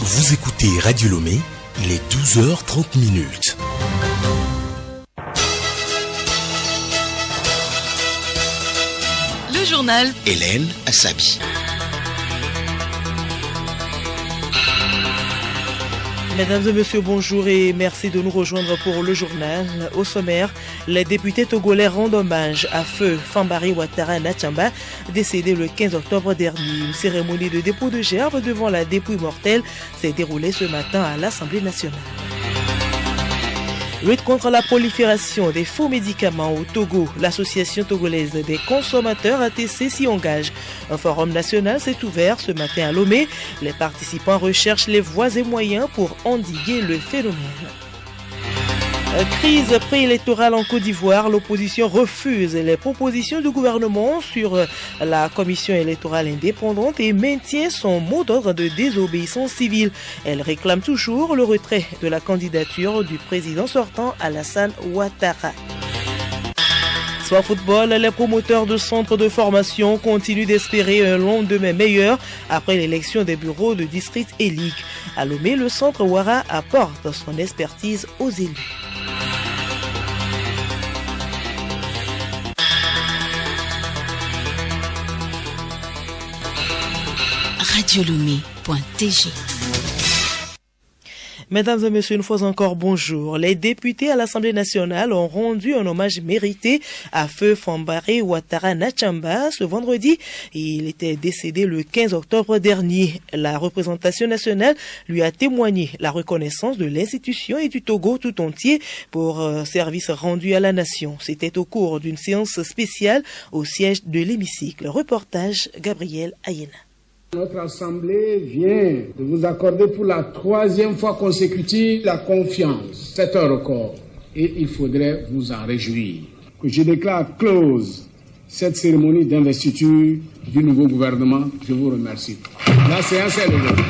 Vous écoutez Radio Lomé, il est 12h30. Le journal Hélène Assabi. Mesdames et messieurs, bonjour et merci de nous rejoindre pour le journal. Au sommaire, les députés togolais rendent hommage à feu Fambari Ouattara Nachamba, décédé le 15 octobre dernier. Une cérémonie de dépôt de gerbe devant la dépouille mortelle s'est déroulée ce matin à l'Assemblée nationale. Lutte contre la prolifération des faux médicaments au Togo, l'association togolaise des consommateurs ATC s'y engage. Un forum national s'est ouvert ce matin à Lomé. Les participants recherchent les voies et moyens pour endiguer le phénomène. Crise préélectorale en Côte d'Ivoire, l'opposition refuse les propositions du gouvernement sur la commission électorale indépendante et maintient son mot d'ordre de désobéissance civile. Elle réclame toujours le retrait de la candidature du président sortant Alassane Ouattara. Soit football, les promoteurs de centres de formation continuent d'espérer un lendemain meilleur après l'élection des bureaux de district et ligue. À Lomé, le centre Ouara apporte son expertise aux élus. radiolomé.tg. Mesdames et messieurs, une fois encore, bonjour. Les députés à l'Assemblée nationale ont rendu un hommage mérité à feu Fambari Ouattara Nachamba ce vendredi. Il était décédé le 15 octobre dernier. La représentation nationale lui a témoigné la reconnaissance de l'institution et du Togo tout entier pour service rendu à la nation. C'était au cours d'une séance spéciale au siège de l'hémicycle. Reportage Gabriel Ayena. Notre Assemblée vient de vous accorder pour la 3e fois consécutive la confiance. C'est un record et il faudrait vous en réjouir. Je déclare close cette cérémonie d'investiture du nouveau gouvernement. Je vous remercie. La séance est levée.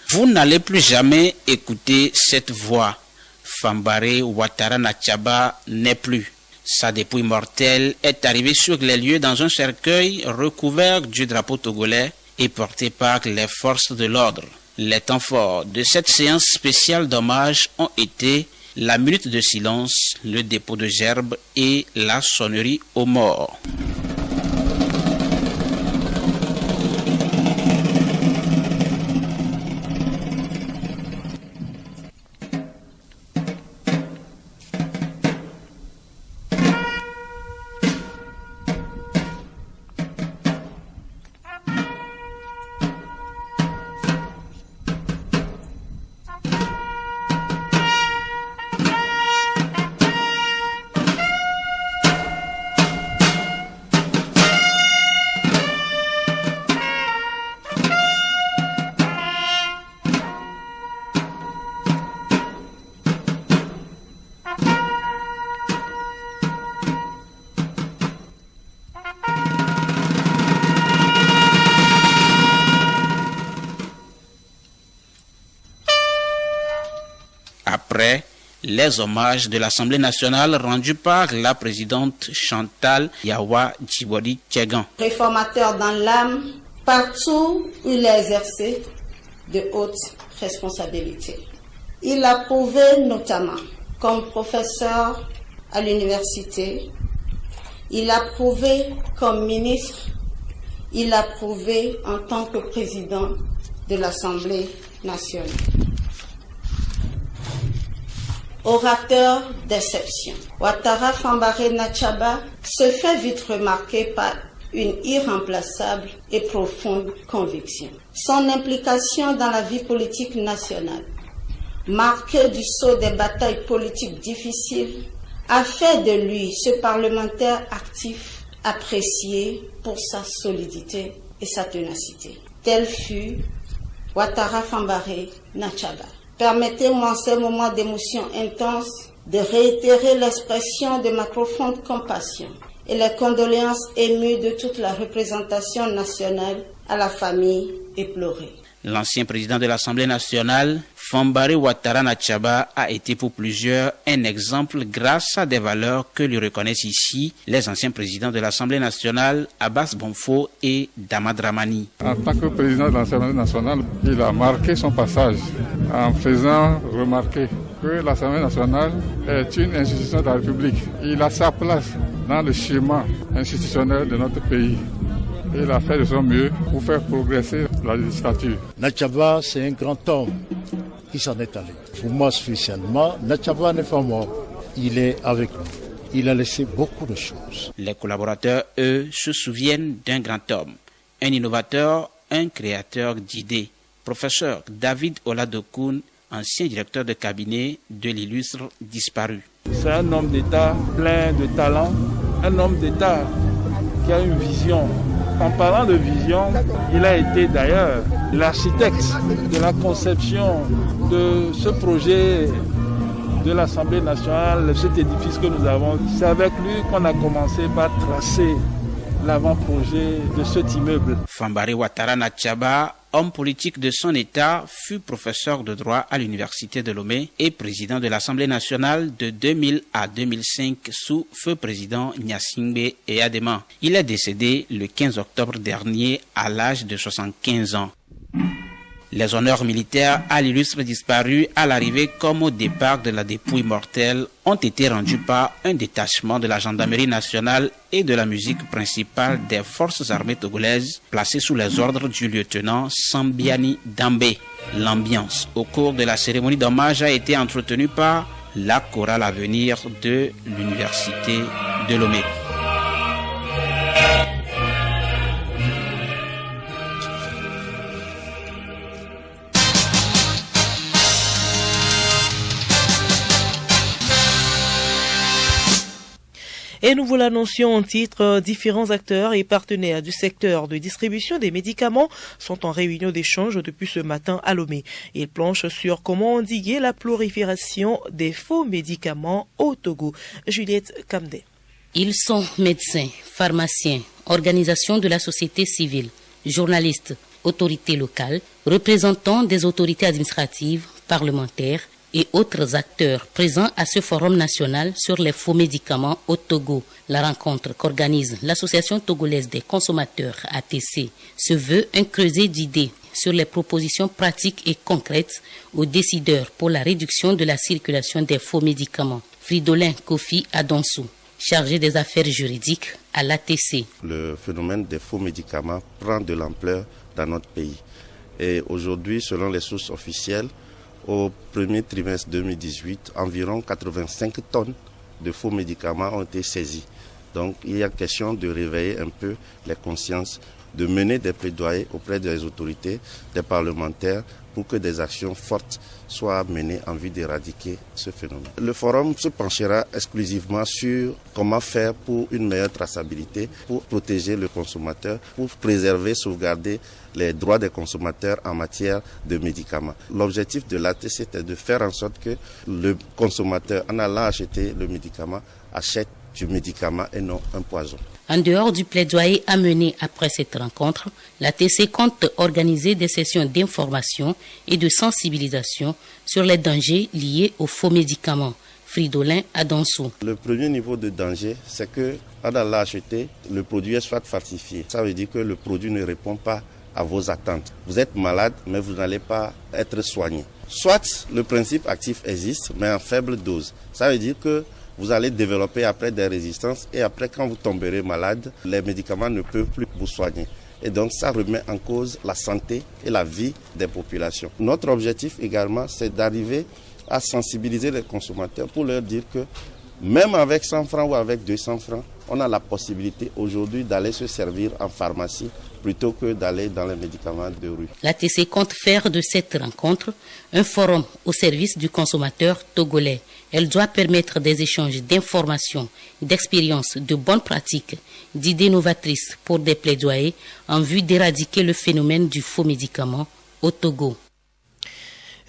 Vous n'allez plus jamais écouter cette voix. Fambari Ouattara Nachamba n'est plus. Sa dépouille mortelle est arrivée sur les lieux dans un cercueil recouvert du drapeau togolais et porté par les forces de l'ordre. Les temps forts de cette séance spéciale d'hommage ont été la minute de silence, le dépôt de gerbe et la sonnerie aux morts. Après les hommages de l'Assemblée nationale rendus par la présidente Chantal Yawa Djibouti Tchegan. Réformateur dans l'âme, partout où il a exercé de hautes responsabilités. Il a prouvé notamment comme professeur à l'université, il a prouvé comme ministre, il a prouvé en tant que président de l'Assemblée nationale. Orateur d'exception, Ouattara Fambari Nachamba se fait vite remarquer par une irremplaçable et profonde conviction. Son implication dans la vie politique nationale, marquée du sceau des batailles politiques difficiles, a fait de lui ce parlementaire actif apprécié pour sa solidité et sa ténacité. Tel fut Ouattara Fambari Nachamba. Permettez-moi en ce moment d'émotion intense de réitérer l'expression de ma profonde compassion et les condoléances émues de toute la représentation nationale à la famille éplorée. L'ancien président de l'Assemblée nationale Fambaré Ouattara Nachaba a été pour plusieurs un exemple grâce à des valeurs que lui reconnaissent ici les anciens présidents de l'Assemblée nationale, Abbas Bonfo et Dama Dramani. En tant que président de l'Assemblée nationale, il a marqué son passage en faisant remarquer que l'Assemblée nationale est une institution de la République. Il a sa place dans le schéma institutionnel de notre pays. Il a fait de son mieux pour faire progresser la législature. Nachaba, c'est un grand homme qui s'en est allé. Pour moi spécialement, Nachaba n'est pas mort. Il est avec nous. Il a laissé beaucoup de choses. Les collaborateurs, eux, se souviennent d'un grand homme, un innovateur, un créateur d'idées. Professeur David Oladokoun, ancien directeur de cabinet de l'illustre disparu. C'est un homme d'État plein de talent, un homme d'État qui a une vision. En parlant de vision, il a été d'ailleurs l'architecte de la conception de ce projet de l'Assemblée nationale, cet édifice que nous avons. C'est avec lui qu'on a commencé par tracer l'avant-projet de cet immeuble. Fambaré Ouattara Nachaba, homme politique de son État, fut professeur de droit à l'Université de Lomé et président de l'Assemblée nationale de 2000 à 2005 sous feu président Gnassingbé et Adema. Il est décédé le 15 octobre dernier à l'âge de 75 ans. Les honneurs militaires à l'illustre disparu à l'arrivée comme au départ de la dépouille mortelle ont été rendus par un détachement de la gendarmerie nationale et de la musique principale des forces armées togolaises placé sous les ordres du lieutenant Sambiani Dambé. L'ambiance au cours de la cérémonie d'hommage a été entretenue par la chorale à venir de l'université de Lomé. Et nous vous l'annoncions en titre, différents acteurs et partenaires du secteur de distribution des médicaments sont en réunion d'échange depuis ce matin à Lomé. Ils planchent sur comment endiguer la prolifération des faux médicaments au Togo. Juliette Kamdé. Ils sont médecins, pharmaciens, organisations de la société civile, journalistes, autorités locales, représentants des autorités administratives, parlementaires, et autres acteurs présents à ce forum national sur les faux médicaments au Togo. La rencontre qu'organise l'Association togolaise des consommateurs ATC se veut un creuset d'idées sur les propositions pratiques et concrètes aux décideurs pour la réduction de la circulation des faux médicaments. Fridolin Kofi Adonsou, chargé des affaires juridiques à l'ATC. Le phénomène des faux médicaments prend de l'ampleur dans notre pays. Et aujourd'hui, selon les sources officielles, au premier trimestre 2018, environ 85 tonnes de faux médicaments ont été saisis. Donc il y a question de réveiller un peu les consciences, de mener des plaidoyers auprès des autorités, des parlementaires, pour que des actions fortes soient menées en vue d'éradiquer ce phénomène. Le forum se penchera exclusivement sur comment faire pour une meilleure traçabilité, pour protéger le consommateur, pour préserver, sauvegarder les droits des consommateurs en matière de médicaments. L'objectif de l'ATC était de faire en sorte que le consommateur, en allant acheter le médicament, achète du médicament et non un poison. En dehors du plaidoyer amené après cette rencontre, l'ATC compte organiser des sessions d'information et de sensibilisation sur les dangers liés aux faux médicaments. Fridolin Adonsou. Le premier niveau de danger, c'est que en allant acheter, le produit est soit falsifié. Ça veut dire que le produit ne répond pas à vos attentes. Vous êtes malade, mais vous n'allez pas être soigné. Soit le principe actif existe, mais en faible dose. Ça veut dire que vous allez développer après des résistances et après, quand vous tomberez malade, les médicaments ne peuvent plus vous soigner. Et donc, ça remet en cause la santé et la vie des populations. Notre objectif également, c'est d'arriver à sensibiliser les consommateurs pour leur dire que même avec 100 francs ou avec 200 francs, on a la possibilité aujourd'hui d'aller se servir en pharmacie plutôt que d'aller dans les médicaments de rue. L'ATC compte faire de cette rencontre un forum au service du consommateur togolais. Elle doit permettre des échanges d'informations, d'expériences, de bonnes pratiques, d'idées novatrices pour des plaidoyers en vue d'éradiquer le phénomène du faux médicament au Togo.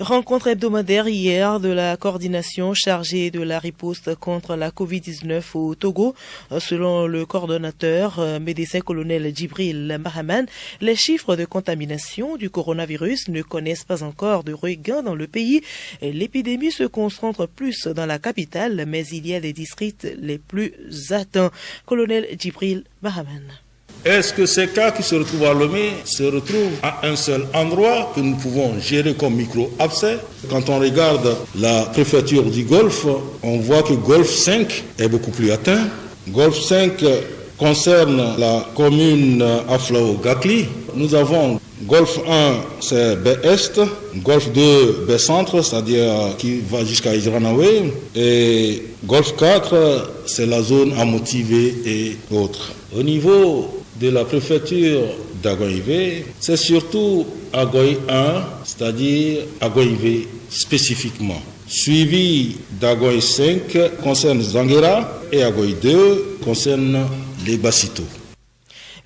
Rencontre hebdomadaire hier de la coordination chargée de la riposte contre la Covid-19 au Togo. Selon le coordonnateur médecin-colonel Djibril Mahaman, les chiffres de contamination du coronavirus ne connaissent pas encore de regain dans le pays. L'épidémie se concentre plus dans la capitale, mais il y a des districts les plus atteints. Colonel Djibril Mahaman. Est-ce que ces cas qui se retrouvent à Lomé se retrouvent à un seul endroit que nous pouvons gérer comme micro-abcès? Quand on regarde la préfecture du Golfe, on voit que Golfe 5 est beaucoup plus atteint. Golfe 5 concerne la commune Aflao-Gakli. Nous avons Golfe 1, c'est baie-est, Golfe 2, baie-centre, c'est-à-dire qui va jusqu'à Idranawe, et Golfe 4, c'est la zone à motiver et autres. Au niveau de la préfecture d'Agoïvé, c'est surtout Agoï 1, c'est-à-dire Agoïvé spécifiquement. Suivi d'Agoï 5 concerne Zanguera et Agoï 2 concerne les Bassito.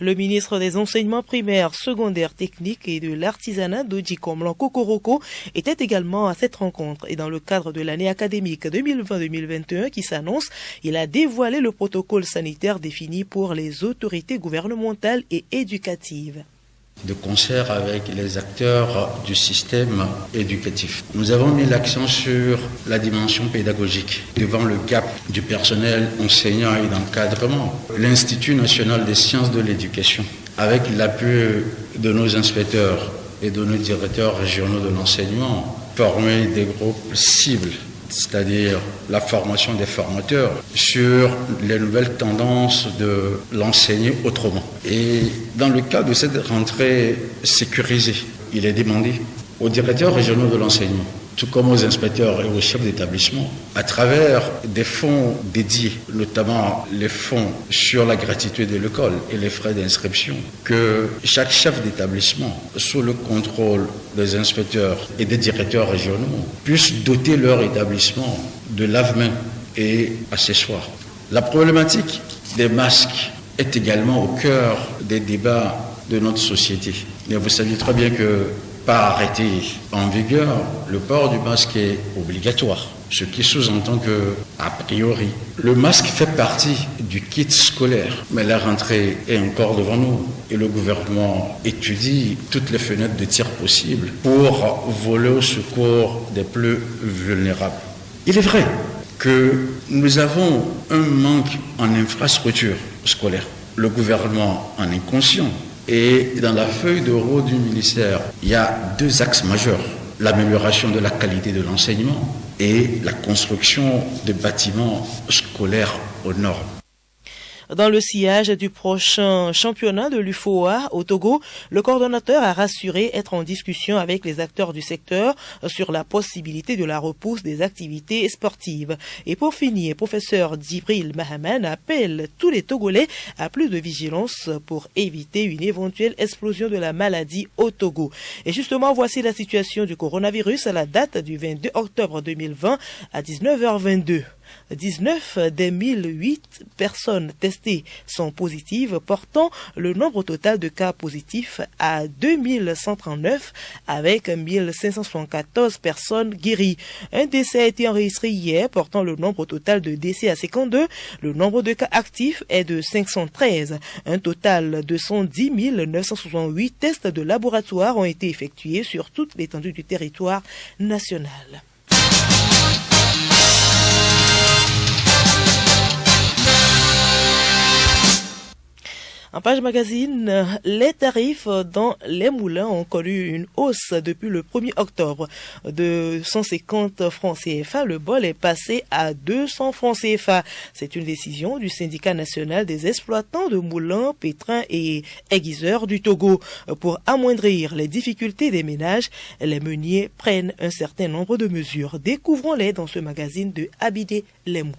Le ministre des Enseignements primaires, secondaires, techniques et de l'artisanat Dodji Komlan Kokoroko était également à cette rencontre. Et dans le cadre de l'année académique 2020-2021 qui s'annonce, il a dévoilé le protocole sanitaire défini pour les autorités gouvernementales et éducatives. De concert avec les acteurs du système éducatif. Nous avons mis l'accent sur la dimension pédagogique. Devant le gap du personnel enseignant et d'encadrement, l'Institut national des sciences de l'éducation, avec l'appui de nos inspecteurs et de nos directeurs régionaux de l'enseignement, formait des groupes cibles, c'est-à-dire la formation des formateurs sur les nouvelles tendances de l'enseigner autrement. Et dans le cadre de cette rentrée sécurisée, il est demandé aux directeurs régionaux de l'enseignement, tout comme aux inspecteurs et aux chefs d'établissement, à travers des fonds dédiés, notamment les fonds sur la gratuité de l'école et les frais d'inscription, que chaque chef d'établissement, sous le contrôle des inspecteurs et des directeurs régionaux, puisse doter leur établissement de lave-mains et accessoires. La problématique des masques est également au cœur des débats de notre société. Mais vous savez très bien que par arrêté en vigueur, le port du masque est obligatoire, ce qui sous-entend que, a priori, le masque fait partie du kit scolaire. Mais la rentrée est encore devant nous et le gouvernement étudie toutes les fenêtres de tir possibles pour voler au secours des plus vulnérables. Il est vrai que nous avons un manque en infrastructure scolaire. Le gouvernement en est conscient. Et dans la feuille de route du ministère, il y a deux axes majeurs. L'amélioration de la qualité de l'enseignement et la construction de bâtiments scolaires aux normes. Dans le sillage du prochain championnat de l'UFOA au Togo, le coordonnateur a rassuré être en discussion avec les acteurs du secteur sur la possibilité de la repousse des activités sportives. Et pour finir, professeur Djibril Mahaman appelle tous les Togolais à plus de vigilance pour éviter une éventuelle explosion de la maladie au Togo. Et justement, voici la situation du coronavirus à la date du 22 octobre 2020 à 19h22. 19 des 1008 personnes testées sont positives, portant le nombre total de cas positifs à 2139 avec 1574 personnes guéries. Un décès a été enregistré hier, portant le nombre total de décès à 52. Le nombre de cas actifs est de 513. Un total de 110 968 tests de laboratoire ont été effectués sur toute l'étendue du territoire national. En page magazine, les tarifs dans les moulins ont connu une hausse depuis le 1er octobre. De 150 francs CFA, le bol est passé à 200 francs CFA. C'est une décision du syndicat national des exploitants de moulins, pétrins et aiguiseurs du Togo. Pour amoindrir les difficultés des ménages, les meuniers prennent un certain nombre de mesures. Découvrons-les dans ce magazine de Abidé Lemou.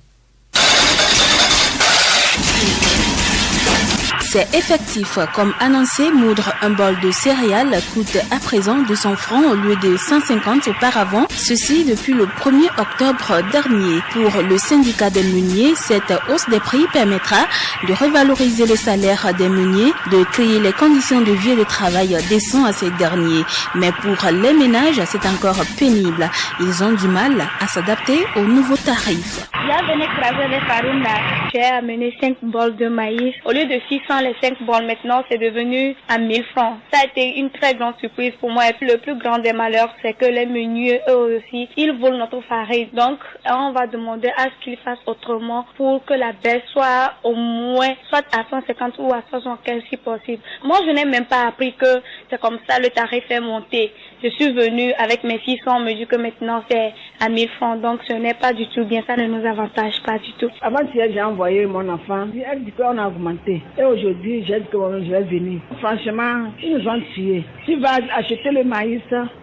C'est effectif. Comme annoncé, moudre un bol de céréales coûte à présent 200 francs au lieu de 150 auparavant. Ceci depuis le 1er octobre dernier. Pour le syndicat des meuniers, cette hausse des prix permettra de revaloriser le salaire des meuniers, de créer les conditions de vie et de travail décents à ces derniers. Mais pour les ménages, c'est encore pénible. Ils ont du mal à s'adapter aux nouveaux tarifs. Là, venez écraser les farines là. J'ai amené 5 bols de maïs. Au lieu de 600 les 5 bols, maintenant c'est devenu à 1000 francs. Ça a été une très grande surprise pour moi. Et puis le plus grand des malheurs, c'est que les meuniers, eux aussi, ils volent notre farine. Donc, on va demander à ce qu'ils fassent autrement pour que la baisse soit au moins soit à 150 ou à 75 si possible. Moi, je n'ai même pas appris que c'est comme ça le tarif est monté. Je suis venue avec mes 600, on me dit que maintenant c'est à 1000 francs. Donc, ce n'est pas du tout bien. Ça ne nous avantage pas du tout. Avant-hier, j'ai envoyé mon enfant. Elle dit qu'on a augmenté. Et aujourd'hui, j'ai dit que je vais venir. Franchement, ils nous ont tués. Tu vas acheter le maïs,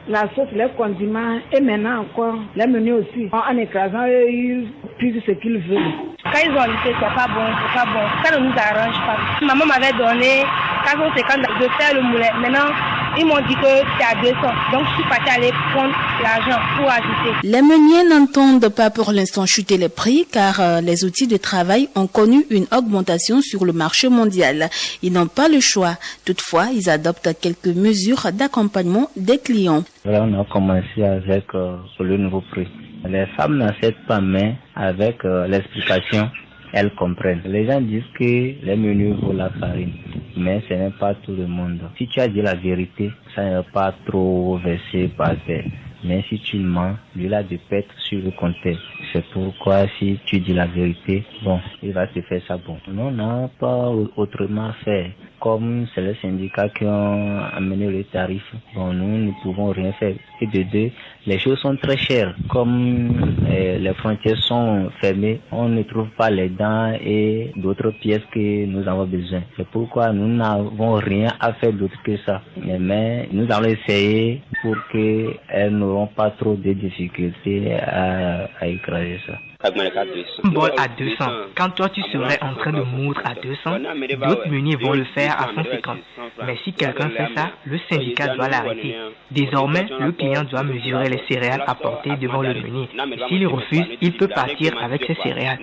la sauce, les condiments et maintenant encore les menus aussi. En écrasant, ils puissent ce qu'ils veulent. Quand ils ont lutté, c'est pas bon, c'est pas bon. Ça ne nous arrange pas. Maman m'avait donné 450 de faire le moulet. Maintenant, ils m'ont dit que c'est à 200. Donc, je suis partie aller prendre l'argent pour ajouter. Les meuniers n'entendent pas pour l'instant chuter les prix car les outils de travail ont connu une augmentation sur le marché mondial. Ils n'ont pas le choix. Toutefois, ils adoptent quelques mesures d'accompagnement des clients. Là, on a commencé avec le nouveau prix. Les femmes n'acceptent pas, mais avec l'explication, elles comprennent. Les gens disent que les menus vaut la farine, mais ce n'est pas tout le monde. Si tu as dit la vérité, ça n'est pas trop versé par terre. Mais si tu mens, lui a des pètes sur le compteur. C'est pourquoi si tu dis la vérité, bon, il va te faire ça bon. Non, on n'a pas autrement fait. Comme c'est les syndicats qui ont amené le tarif, bon, nous ne pouvons rien faire. Et de deux, les choses sont très chères. Comme les frontières sont fermées, on ne trouve pas les dents et d'autres pièces que nous avons besoin. C'est pourquoi nous n'avons rien à faire d'autre que ça. Mais nous allons essayer pour qu'elles n'auront pas trop de difficultés à écraser ça. Un bol à 200. Quand toi tu serais en train de moudre à 200, d'autres meuniers vont le faire à 150. Mais si quelqu'un fait ça, le syndicat doit l'arrêter. Désormais, le client doit mesurer les céréales apportées devant le meunier. S'il refuse, il peut partir avec ses céréales.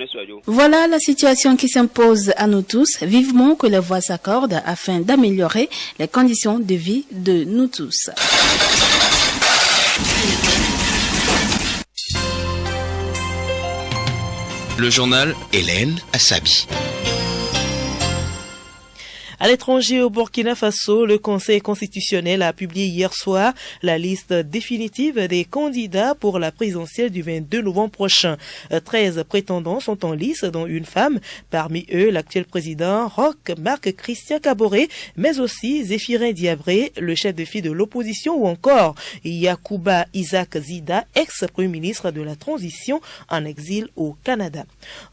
Voilà la situation qui s'impose à nous tous. Vivement que les voix s'accordent afin d'améliorer les conditions de vie de nous tous. Le journal Hélène Assabi. À l'étranger, au Burkina Faso, le Conseil constitutionnel a publié hier soir la liste définitive des candidats pour la présidentielle du 22 novembre prochain. 13 prétendants sont en lice, dont une femme. Parmi eux, l'actuel président Roch Marc Christian Kaboré, mais aussi Zéphirin Diabré, le chef de file de l'opposition, ou encore Yacouba Isaac Zida, ex-premier ministre de la transition en exil au Canada.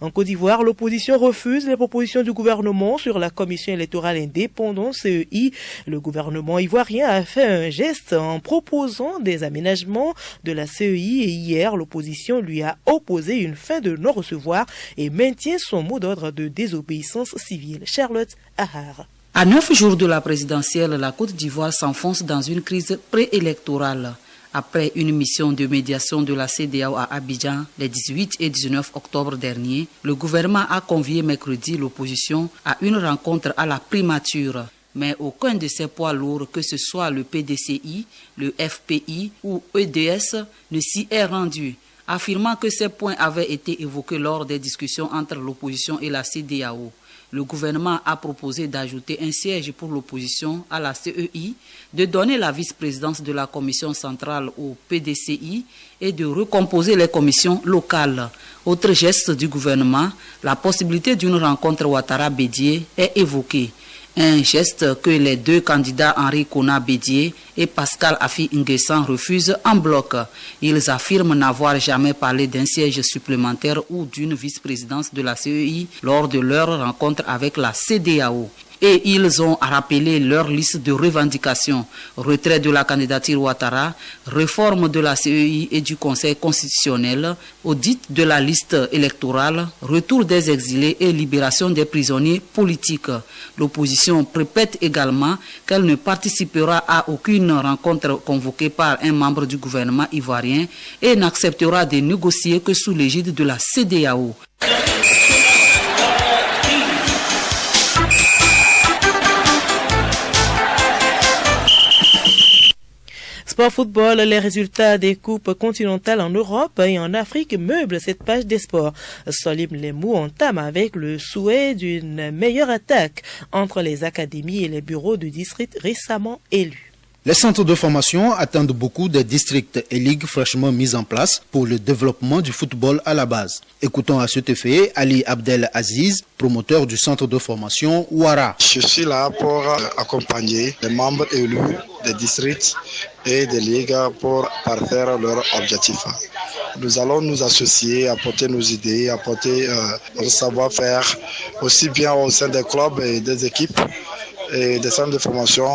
En Côte d'Ivoire, l'opposition refuse les propositions du gouvernement sur la commission électorale indépendante CEI. Le gouvernement ivoirien a fait un geste en proposant des aménagements de la CEI et hier, l'opposition lui a opposé une fin de non-recevoir et maintient son mot d'ordre de désobéissance civile. Charlotte Ahar. À 9 jours de la présidentielle, la Côte d'Ivoire s'enfonce dans une crise préélectorale. Après une mission de médiation de la CEDEAO à Abidjan les 18 et 19 octobre dernier, le gouvernement a convié mercredi l'opposition à une rencontre à la primature. Mais aucun de ces poids lourds, que ce soit le PDCI, le FPI ou EDS, ne s'y est rendu, affirmant que ces points avaient été évoqués lors des discussions entre l'opposition et la CEDEAO. Le gouvernement a proposé d'ajouter un siège pour l'opposition à la CEI, de donner la vice-présidence de la commission centrale au PDCI et de recomposer les commissions locales. Autre geste du gouvernement, la possibilité d'une rencontre Ouattara-Bédié est évoquée. Un geste que les deux candidats Henri Konan Bédié et Pascal Affi N'Guessan refusent en bloc. Ils affirment n'avoir jamais parlé d'un siège supplémentaire ou d'une vice-présidence de la CEI lors de leur rencontre avec la CEDEAO. et ils ont rappelé leur liste de revendications. Retrait de la candidature Ouattara, réforme de la CEI et du Conseil constitutionnel, audit de la liste électorale, retour des exilés et libération des prisonniers politiques. L'opposition répète également qu'elle ne participera à aucune rencontre convoquée par un membre du gouvernement ivoirien et n'acceptera de négocier que sous l'égide de la CEDEAO. Sport football, les résultats des coupes continentales en Europe et en Afrique meublent cette page des sports. Solim Lemou entame avec le souhait d'une meilleure attaque entre les académies et les bureaux de district récemment élus. Les centres de formation attendent beaucoup des districts et ligues fraîchement mis en place pour le développement du football à la base. Écoutons à cet effet Ali Abdel Aziz, promoteur du centre de formation Ouara. Je suis là pour accompagner les membres élus des districts et des ligues pour parfaire leurs objectifs. Nous allons nous associer, apporter nos idées, apporter notre savoir-faire, aussi bien au sein des clubs et des équipes et des centres de formation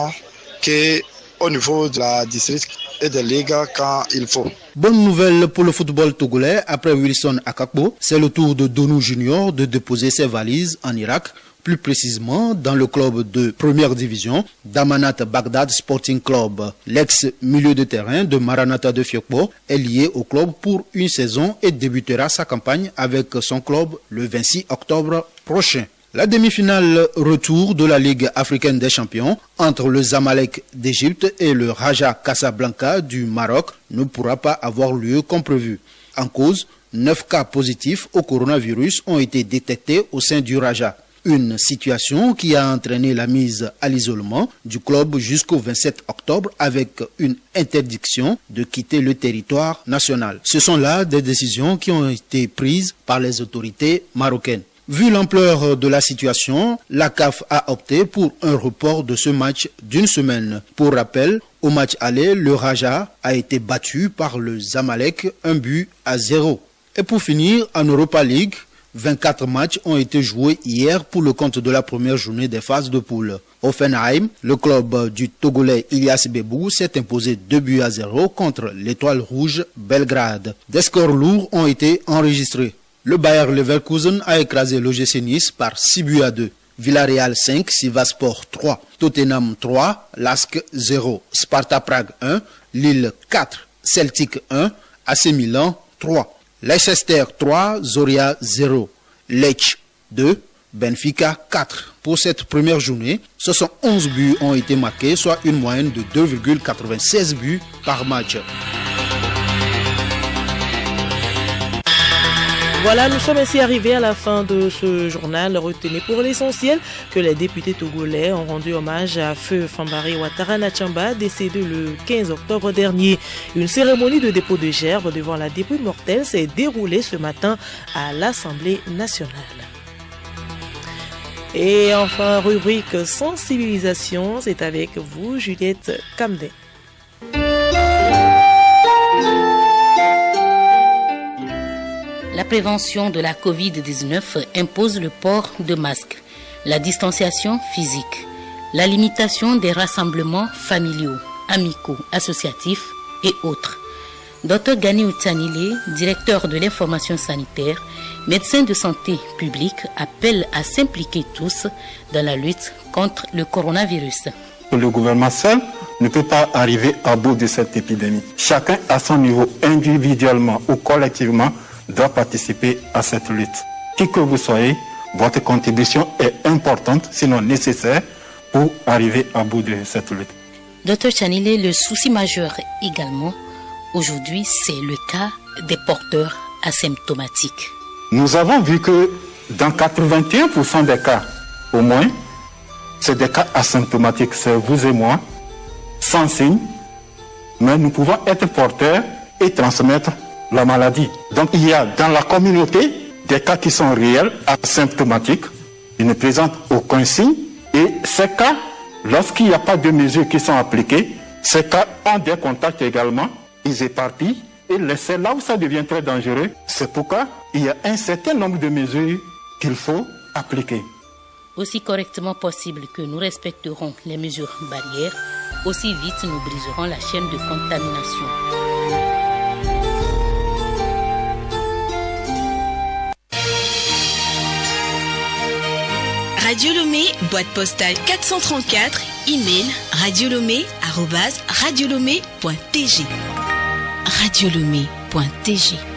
qu'au niveau de la district et des ligues quand il faut. Bonne nouvelle pour le football togolais. Après Wilson Akakbo, c'est le tour de Donou Junior de déposer ses valises en Irak, plus précisément dans le club de première division d'Amanat Bagdad Sporting Club. L'ex-milieu de terrain de Maranatha de Fiokpo est lié au club pour une saison et débutera sa campagne avec son club le 26 octobre prochain. La demi-finale retour de la Ligue africaine des champions entre le Zamalek d'Égypte et le Raja Casablanca du Maroc ne pourra pas avoir lieu comme prévu. En cause, 9 cas positifs au coronavirus ont été détectés au sein du Raja. Une situation qui a entraîné la mise à l'isolement du club jusqu'au 27 octobre avec une interdiction de quitter le territoire national. Ce sont là des décisions qui ont été prises par les autorités marocaines. Vu l'ampleur de la situation, la CAF a opté pour un report de ce match d'une semaine. Pour rappel, au match aller, le Raja a été battu par le Zamalek 1-0. Et pour finir, en Europa League, 24 matchs ont été joués hier pour le compte de la première journée des phases de poule. Offenheim, le club du Togolais Ilyas Bebou, s'est imposé 2-0 contre l'Étoile Rouge Belgrade. Des scores lourds ont été enregistrés. Le Bayer Leverkusen a écrasé l'OGC Nice par 6-2. Villarreal 5, Sivasspor 3, Tottenham 3, Lask 0, Sparta Prague 1, Lille 4, Celtic 1, AC Milan 3, Leicester 3, Zoria 0, Lecce 2, Benfica 4. Pour cette première journée, 71 buts ont été marqués, soit une moyenne de 2,96 buts par match. Voilà, nous sommes ainsi arrivés à la fin de ce journal. Retenez pour l'essentiel que les députés togolais ont rendu hommage à Feu Fambaré Ouattara Nachamba, décédé le 15 octobre dernier. Une cérémonie de dépôt de gerbes devant la dépouille mortelle s'est déroulée ce matin à l'Assemblée nationale. Et enfin, rubrique sensibilisation, c'est avec vous, Juliette Camden. La prévention de la Covid-19 impose le port de masques, la distanciation physique, la limitation des rassemblements familiaux, amicaux, associatifs et autres. Dr Gani Outanile, directeur de l'information sanitaire, médecin de santé publique, appelle à s'impliquer tous dans la lutte contre le coronavirus. Le gouvernement seul ne peut pas arriver à bout de cette épidémie. Chacun à son niveau, individuellement ou collectivement, doit participer à cette lutte. Qui que vous soyez, votre contribution est importante, sinon nécessaire, pour arriver à bout de cette lutte. Dr Chanile, le souci majeur également, aujourd'hui, c'est le cas des porteurs asymptomatiques. Nous avons vu que dans 81% des cas, au moins, c'est des cas asymptomatiques, c'est vous et moi, sans signe, mais nous pouvons être porteurs et transmettre la maladie. Donc il y a dans la communauté des cas qui sont réels, asymptomatiques, ils ne présentent aucun signe, et ces cas, lorsqu'il n'y a pas de mesures qui sont appliquées, ces cas ont des contacts également, ils éparpillent, et c'est là où ça devient très dangereux. C'est pourquoi il y a un certain nombre de mesures qu'il faut appliquer. Aussi correctement possible que nous respecterons les mesures barrières, aussi vite nous briserons la chaîne de contamination. Radio Lomé, boîte postale 434, email radiolomé@radiolomé.tg. radiolomé.tg